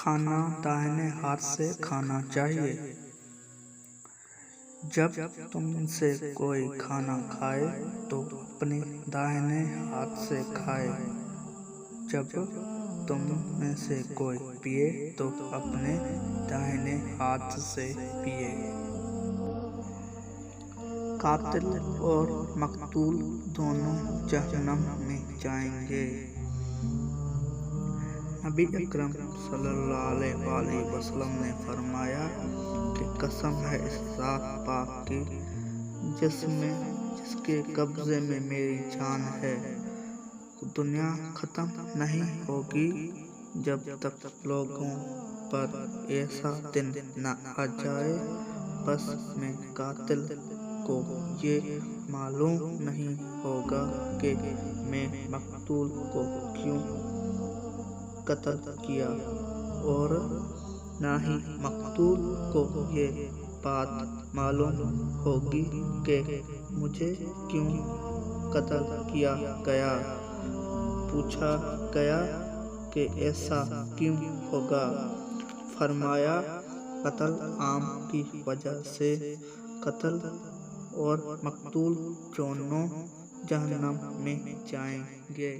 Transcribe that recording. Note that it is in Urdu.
کھانا دائیں ہاتھ سے کھانا چاہیے۔ جب تم سے کوئی کھانا کھائے تو اپنے دائیں ہاتھ سے کھائے۔ جب تم میں سے کوئی پیے تو اپنے دائیں ہاتھ سے پیے۔ قاتل اور مقتول دونوں جہنم میں جائیں گے۔ نبی اکرم صلی اللہ علیہ وآلہ وسلم نے فرمایا کہ قسم ہے اس ذات پاک کی جس کے قبضے میں میری جان ہے، دنیا ختم نہیں ہوگی جب تک لوگوں پر ایسا دن نہ آ جائے۔ بس میں قاتل کو یہ معلوم نہیں ہوگا کہ میں مقتول کو کیوں قتل کیا، اور نہ ہی مقتول کو یہ بات معلوم ہوگی کہ مجھے کیوں قتل کیا گیا۔ پوچھا گیا کہ ایسا کیوں ہوگا؟ فرمایا قتل عام کی وجہ سے۔ قاتل اور مقتول دونوں جہنم میں جائیں گے۔